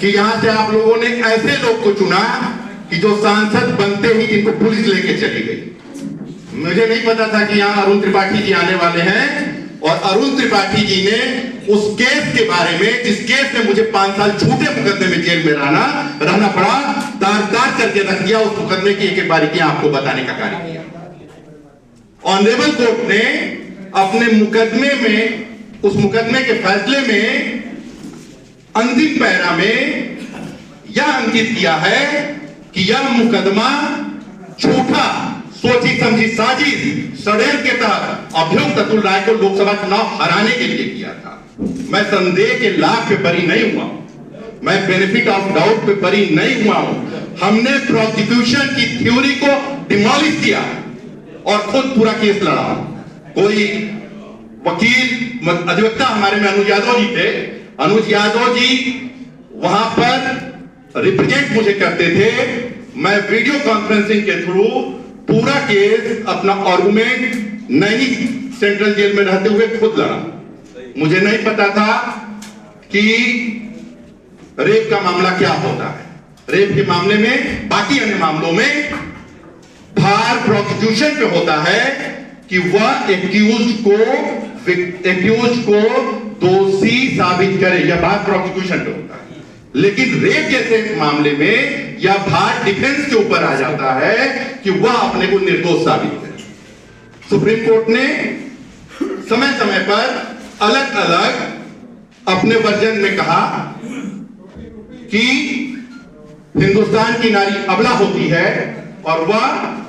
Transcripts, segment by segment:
कि यहां से आप लोगों ने ऐसे लोग को चुना कि जो सांसद बनते ही जिनको पुलिस लेके चली गई। मुझे नहीं पता था कि यहां अरुण त्रिपाठी जी आने वाले हैं, और अरुण त्रिपाठी जी ने उस केस के बारे में, जिस केस में मुझे 5 साल झूठे मुकदमे में जेल में रहना पड़ा, तार करके रख दिया। उस मुकदमे की एक बारीकियां आपको बताने का कार्य किया। ऑनरेबल कोर्ट ने अपने मुकदमे में, उस मुकदमे के फैसले में अंतिम पैरा में यह अंकित किया है कि यह मुकदमा झूठा, सोची समझी साजिश, षड्यंत्र के तहत अभियुक्त अतुल राय को लोकसभा चुनाव हराने के लिए किया था। मैं संदेह के लाभ पे बरी नहीं हुआ, मैं बेनिफिट ऑफ डाउट पे बरी नहीं हुआ हूं। हमने प्रोसिक्यूशन की थ्योरी को डिमोलिश किया और खुद पूरा केस लड़ा। कोई वकील, अधिवक्ता हमारे में अनुज यादव जी थे। अनुज यादव जी वहां पर रिप्रेजेंट मुझे करते थे। मैं वीडियो कॉन्फ्रेंसिंग के थ्रू पूरा केस, अपना आर्गुमेंट नई सेंट्रल जेल में रहते हुए खुद लड़ा। मुझे नहीं पता था कि रेप का मामला क्या होता है। रेप के मामले में, बाकी अन्य मामलों में भार प्रोसिक्यूशन पे होता है कि वह एक्यूज को दोषी साबित करे, यह भार प्रोसिक्यूशन पे होता है। लेकिन रेप जैसे मामले में यह भार डिफेंस के ऊपर आ जाता है कि वह अपने को निर्दोष साबित करे। सुप्रीम कोर्ट ने समय समय पर अलग अलग अपने वर्जन में कहा कि हिंदुस्तान की नारी अबला होती है और वह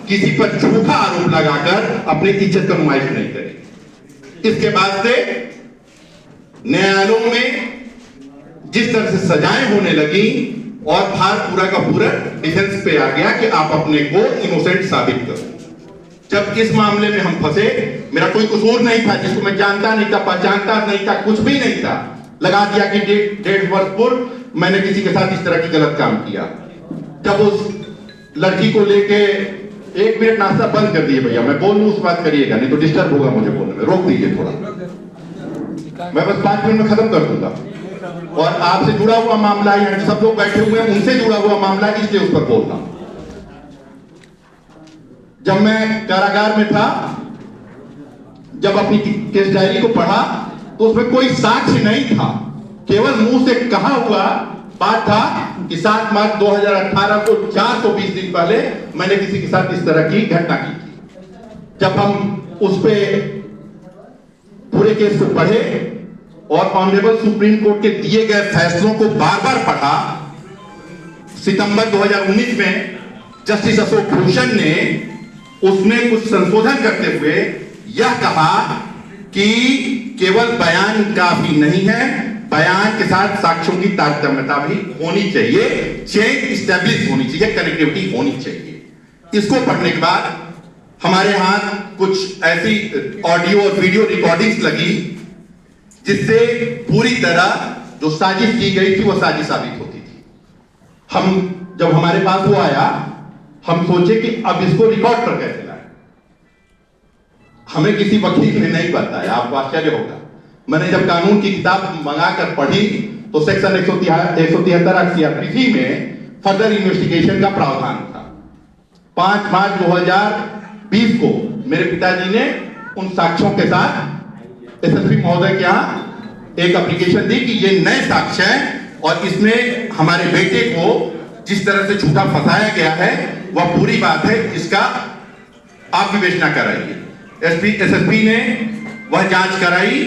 किसी पर झूठा आरोप लगाकर अपनी इज्जत का नुमाइश नहीं करे। इसके बाद से न्यायालयों में जिस तरह से सजाएं होने लगी और भार पूरा का पूरा डिफेंस पे आ गया कि आप अपने को इनोसेंट साबित करो। जब इस मामले में हम फंसे, मेरा कोई कसूर नहीं था, जिसको मैं जानता नहीं था, पहचानता नहीं था, कुछ भी नहीं था, लगा दिया कि 1.5 वर्ष पूर्व मैंने किसी के साथ इस तरह की गलत काम किया। जब उस लड़की को लेके 1 मिनट नाश्ता बंद कर दिए भैया, मैं बोल लूं उस बात करिएगा, नहीं तो डिस्टर्ब होगा मुझे बोलने में, रोक दीजिए थोड़ा, मैं बस 5 मिनट में खत्म कर दूंगा। और आपसे जुड़ा हुआ मामला, यहाँ सब लोग बैठे हुए हैं, उनसे जुड़ा हुआ मामला, इसलिए उस पर बोल रहा हूं। जब मैं कारागार में था, जब अपनी केस डायरी को पढ़ा तो उसमें कोई साक्ष्य नहीं था, केवल मुंह से कहा हुआ बात था कि 7 मार्च 2018 को 420 दिन पहले मैंने किसी के साथ इस तरह की घटना की थी। जब हम उस पे पूरे केस को पढ़े और ऑनरेबल सुप्रीम कोर्ट के दिए गए फैसलों को बार बार पढ़ा, सितंबर 2019 में जस्टिस अशोक भूषण ने उसमें कुछ संशोधन करते हुए यह कहा कि केवल बयान काफी नहीं है, बयान के साथ साक्ष्यों की तारतम्यता भी होनी चाहिए, चेन स्टैब्लिश होनी चाहिए, कनेक्टिविटी होनी चाहिए। इसको पढ़ने के बाद हमारे हाथ कुछ ऐसी ऑडियो और वीडियो रिकॉर्डिंग्स लगी जिससे पूरी तरह जो साजिश की गई थी वो साजिश साबित होती थी। हम जब हमारे पास वो आया, हम सोचे कि अब इसको रिकॉर्ड पर कैसे लाएं। हमें किसी वकील ने नहीं बताया, आपको आश्चर्य होगा। मैंने जब कानून की किताब मंगाकर पढ़ी तो सेक्शन 173 सीआरपीसी में फर्दर इन्वेस्टिगेशन का प्रावधान था। 5 मार्च 2020 को मेरे पिताजी ने उन साक्ष्यों के साथ एसएसपी महोदय के यहाँ एक एप्लीकेशन दी कि ये नए साक्ष्य हैं और इसमें हमारे बेटे को जिस तरह से झूठा फंसाया गया है वह पूरी बात है, इसका आप विवेचना कराइए। एसएसपी ने वह जांच कराई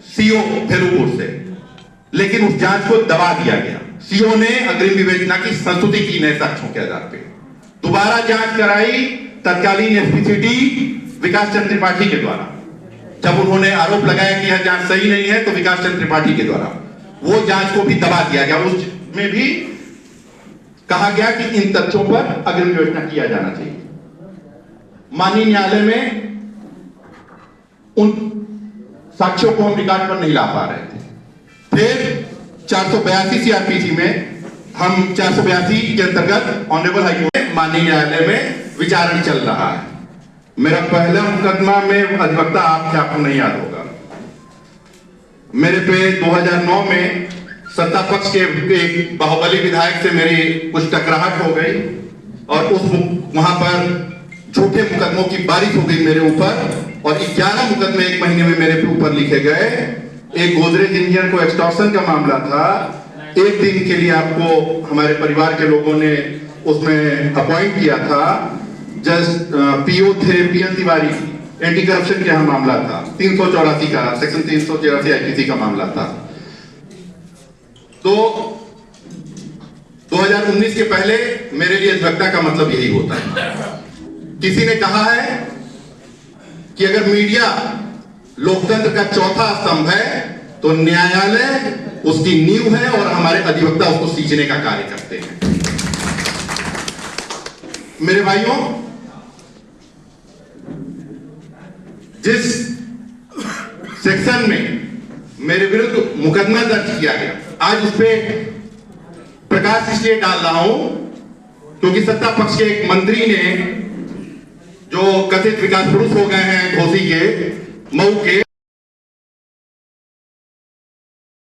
सीओ भेलूपुर से, लेकिन उस जांच को दबा दिया गया। सीओ ने अग्रिम विवेचना की संस्तुति की नए साक्ष्यों के आधार पर। दोबारा जांच कराई तत्कालीन एसपी सिटी विकास चंद्र त्रिपाठी के द्वारा। जब उन्होंने आरोप लगाया कि यह जांच सही नहीं है तो विकास चंद्र त्रिपाठी के द्वारा वो जांच को भी दबा दिया गया। उसमें भी कहा गया कि इन तथ्यों पर अग्रिम विवेचना किया जाना चाहिए। माननीय न्यायालय में उन साक्ष्यों को हम रिकॉर्ड पर नहीं ला पा रहे थे। फिर 482 सीआरपीसी में हम 482 के अंतर्गत ऑनरेबल हाईकोर्ट में माननीय न्यायालय में विचारण चल रहा है। मेरा पहला मुकदमा में अधिवक्ता आप थे, आपको नहीं याद होगा। मेरे पे 2009 में सत्ता पक्ष के एक बाहुबली विधायक से मेरी कुछ टकराहट हो गई और वहां पर झूठे मुकदमों की बारिश हो गई मेरे ऊपर और 11 मुकदमे एक महीने में मेरे ऊपर लिखे गए। एक गोदरेज इंजीनियर को एक्सटॉर्शन का मामला था। एक दिन के लिए आपको हमारे परिवार के लोगों ने उसमें अपॉइंट किया था। जस्ट पीओ थे पीएन तिवारी, एंटी करप्शन का मामला था, 384 का सेक्शन 384 आईपीसी का मामला था। तो 2019 के पहले मेरे लिए अधिवक्ता का मतलब यही होता है। किसी ने कहा है कि अगर मीडिया लोकतंत्र का चौथा स्तंभ है तो न्यायालय उसकी नींव है और हमारे अधिवक्ता उसको सींचने का कार्य करते हैं। मेरे भाइयों, जिस सेक्शन में मेरे विरुद्ध मुकदमा दर्ज किया गया, आज उस पर प्रकाश इसलिए डाल रहा हूं क्योंकि सत्ता पक्ष के एक मंत्री ने, जो कथित विकास पुरुष हो गए हैं घोसी के, मऊ के,